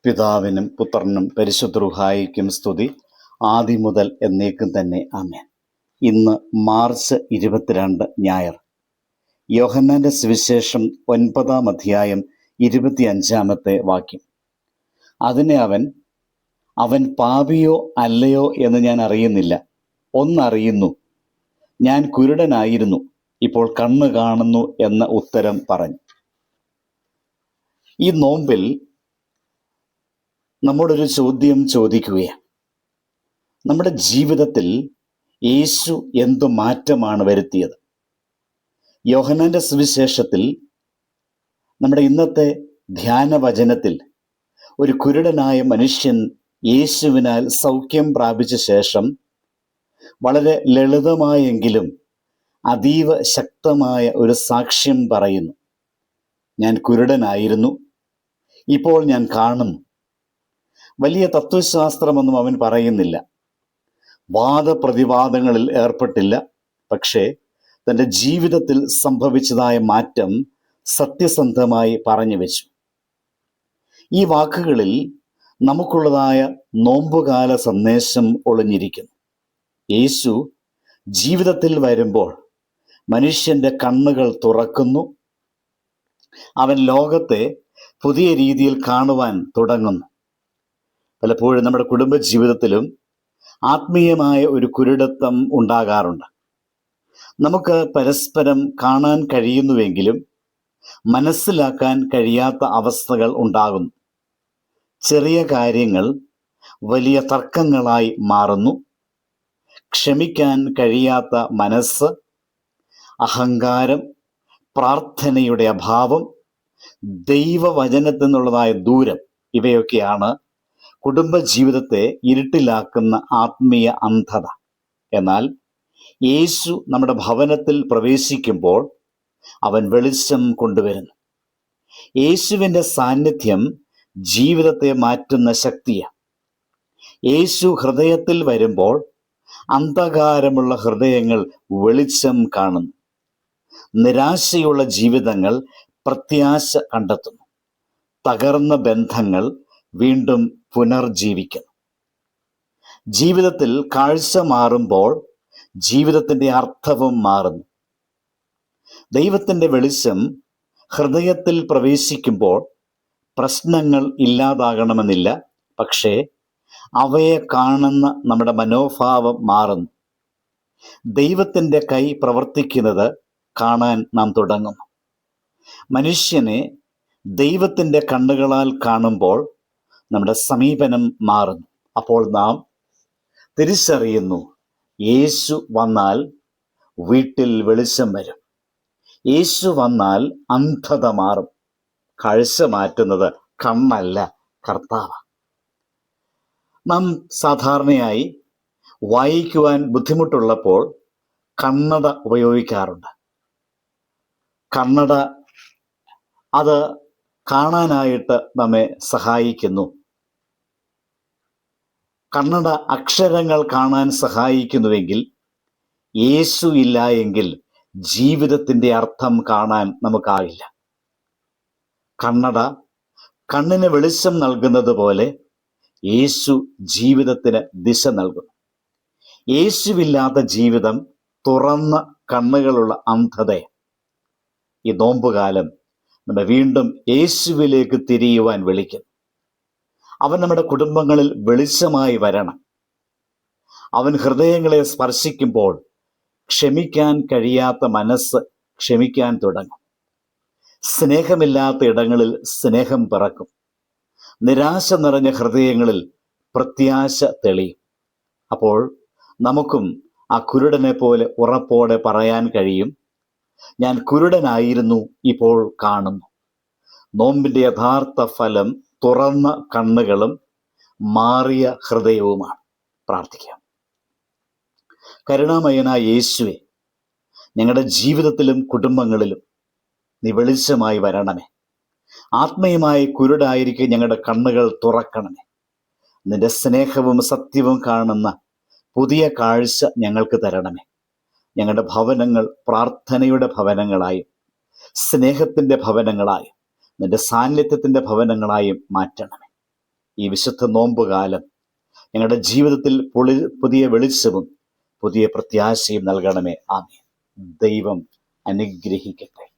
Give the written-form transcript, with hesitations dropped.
പിതാവിനും പുത്രനും പരിശുദ്ധ റൂഹായിക്കും സ്തുതി, ആദി മുതൽ എന്നേക്കും തന്നെ ആമേൻ. ഇന്ന് മാർച്ച് 22 ഞായർ. യോഹന്നാന്റെ സുവിശേഷം 9-ാം അധ്യായം 25-ാമത്തെ വാക്യം. അതിനെ അവൻ പാപിയോ അല്ലയോ എന്ന് ഞാൻ അറിയുന്നില്ല, ഒന്നറിയുന്നു, ഞാൻ കുരുടനായിരുന്നു, ഇപ്പോൾ കണ്ണ് കാണുന്നു എന്ന ഉത്തരം പറഞ്ഞു. ഈ നോമ്പിൽ നമ്മോടൊരു ചോദ്യം ചോദിക്കുകയാണ്. നമ്മുടെ ജീവിതത്തിൽ യേശു എന്തു മാറ്റമാണ് വരുത്തിയത്? യോഹന്നാന്റെ സുവിശേഷത്തിൽ നമ്മുടെ ഇന്നത്തെ ധ്യാനവചനത്തിൽ ഒരു കുരുടനായ മനുഷ്യൻ യേശുവിനാൽ സൗഖ്യം പ്രാപിച്ച ശേഷം വളരെ ലളിതമായെങ്കിലും അതീവ ശക്തമായ ഒരു സാക്ഷ്യം പറയുന്നു. ഞാൻ കുരുടനായിരുന്നു, ഇപ്പോൾ ഞാൻ കാണുന്നു. വലിയ തത്വശാസ്ത്രമൊന്നും അവൻ പറയുന്നില്ല, വാദപ്രതിവാദങ്ങളിൽ ഏർപ്പെട്ടില്ല. പക്ഷേ തൻ്റെ ജീവിതത്തിൽ സംഭവിച്ചതായ മാറ്റം സത്യസന്ധമായി പറഞ്ഞു വെച്ചു. ഈ വാക്കുകളിൽ നമുക്കുള്ളതായ നോമ്പുകാല സന്ദേശം ഒളിഞ്ഞിരിക്കുന്നു. യേശു ജീവിതത്തിൽ വരുമ്പോൾ മനുഷ്യന്റെ കണ്ണുകൾ തുറക്കുന്നു. അവൻ ലോകത്തെ പുതിയ രീതിയിൽ കാണുവാൻ തുടങ്ങുന്നു. പലപ്പോഴും നമ്മുടെ കുടുംബ ജീവിതത്തിലും ആത്മീയമായ ഒരു കുരുടത്വം ഉണ്ടാകാറുണ്ട്. നമുക്ക് പരസ്പരം കാണാൻ കഴിയുന്നുവെങ്കിലും മനസ്സിലാക്കാൻ കഴിയാത്ത അവസ്ഥകൾ ഉണ്ടാകുന്നു. ചെറിയ കാര്യങ്ങൾ വലിയ തർക്കങ്ങളായി മാറുന്നു. ക്ഷമിക്കാൻ കഴിയാത്ത മനസ്സ്, അഹങ്കാരം, പ്രാർത്ഥനയുടെ അഭാവം, ദൈവവചനത്തിൽ നിന്നുള്ളതായ ദൂരം, ഇവയൊക്കെയാണ് കുടുംബജീവിതത്തെ ഇരുട്ടിലാക്കുന്ന ആത്മീയ അന്ധത. എന്നാൽ യേശു നമ്മുടെ ഭവനത്തിൽ പ്രവേശിക്കുമ്പോൾ അവൻ വെളിച്ചം കൊണ്ടുവരുന്നു. യേശുവിൻ്റെ സാന്നിധ്യം ജീവിതത്തെ മാറ്റുന്ന ശക്തിയാണ്. യേശു ഹൃദയത്തിൽ വരുമ്പോൾ അന്ധകാരമുള്ള ഹൃദയങ്ങൾ വെളിച്ചം കാണുന്നു. നിരാശയുള്ള ജീവിതങ്ങൾ പ്രത്യാശ കണ്ടെത്തുന്നു. തകർന്ന ബന്ധങ്ങൾ വീണ്ടും പുനർജീവിക്കുന്നു. ജീവിതത്തിൽ കാഴ്ച മാറുമ്പോൾ ജീവിതത്തിൻ്റെ അർത്ഥവും മാറുന്നു. ദൈവത്തിൻ്റെ വെളിച്ചം ഹൃദയത്തിൽ പ്രവേശിക്കുമ്പോൾ പ്രശ്നങ്ങൾ ഇല്ലാതാകണമെന്നില്ല, പക്ഷേ അവയെ കാണുന്ന നമ്മുടെ മനോഭാവം മാറുന്നു. ദൈവത്തിൻ്റെ കൈ പ്രവർത്തിക്കുന്നത് കാണാൻ നാം തുടങ്ങുന്നു. മനുഷ്യനെ ദൈവത്തിൻ്റെ കണ്ണുകളാൽ കാണുമ്പോൾ നമ്മുടെ സമീപനം മാറുന്നു. അപ്പോൾ നാം തിരിച്ചറിയുന്നു, യേശു വന്നാൽ വീട്ടിൽ വെളിച്ചം വരും. യേശു വന്നാൽ അന്ധത മാറും. കാഴ്ച മാറ്റുന്നത് കണ്ണല്ല, കർത്താവ്. നാം സാധാരണയായി വായിക്കുവാൻ ബുദ്ധിമുട്ടുള്ളപ്പോൾ കണ്ണട ഉപയോഗിക്കാറുണ്ട്. കണ്ണട അത് കാണാനായിട്ട് നമ്മെ സഹായിക്കുന്നു. കണ്ണട അക്ഷരങ്ങൾ കാണാൻ സഹായിക്കുന്നുവെങ്കിൽ യേശു ഇല്ല എങ്കിൽ ജീവിതത്തിൻ്റെ അർത്ഥം കാണാൻ നമുക്കാവില്ല. കണ്ണട കണ്ണിന് വെളിച്ചം നൽകുന്നത് പോലെ യേശു ജീവിതത്തിന് ദിശ നൽകുന്നു. യേശുവില്ലാത്ത ജീവിതം തുറന്ന കണ്ണുകളുള്ള അന്ധതയെ. ഈ നോമ്പുകാലം നമ്മെ വീണ്ടും യേശുവിലേക്ക് തിരിയുവാൻ വിളിക്കുന്നു. അവൻ നമ്മുടെ കുടുംബങ്ങളിൽ വെളിച്ചമായി വരണം. അവൻ ഹൃദയങ്ങളെ സ്പർശിക്കുമ്പോൾ ക്ഷമിക്കാൻ കഴിയാത്ത മനസ്സ് ക്ഷമിക്കാൻ തുടങ്ങും. സ്നേഹമില്ലാത്ത ഇടങ്ങളിൽ സ്നേഹം പിറക്കും. നിരാശ നിറഞ്ഞ ഹൃദയങ്ങളിൽ പ്രത്യാശ തെളിയും. അപ്പോൾ നമുക്കും ആ കുരുടനെ പോലെ ഉറപ്പോടെ പറയാൻ കഴിയും, ഞാൻ കുരുടനായിരുന്നു, ഇപ്പോൾ കാണുന്നു. നോമ്പിൻ്റെ യഥാർത്ഥ ഫലം തുറന്ന കണ്ണുകളും മാറിയ ഹൃദയവുമാണ്. പ്രാർത്ഥിക്കാം. കരുണാമയനായ യേശുവേ, ഞങ്ങളുടെ ജീവിതത്തിലും കുടുംബങ്ങളിലും നീ വെളിച്ചമായി വരണമേ. ആത്മീയമായി കുരുടായിരിക്കും ഞങ്ങളുടെ കണ്ണുകൾ തുറക്കണമേ. നിന്റെ സ്നേഹവും സത്യവും കാണുന്ന പുതിയ കാഴ്ച ഞങ്ങൾക്ക് തരണമേ. ഞങ്ങളുടെ ഭവനങ്ങൾ പ്രാർത്ഥനയുടെ ഭവനങ്ങളായും സ്നേഹത്തിൻ്റെ ഭവനങ്ങളായും നിന്റെ സാന്നിധ്യത്തിൻ്റെ ഭവനങ്ങളായും മാറ്റണമേ. ഈ വിശുദ്ധ നോമ്പുകാലം ഞങ്ങളുടെ ജീവിതത്തിൽ പുതിയ വെളിച്ചവും പുതിയ പ്രത്യാശയും നൽകണമേ. ആമേൻ. ദൈവം അനുഗ്രഹിക്കട്ടെ.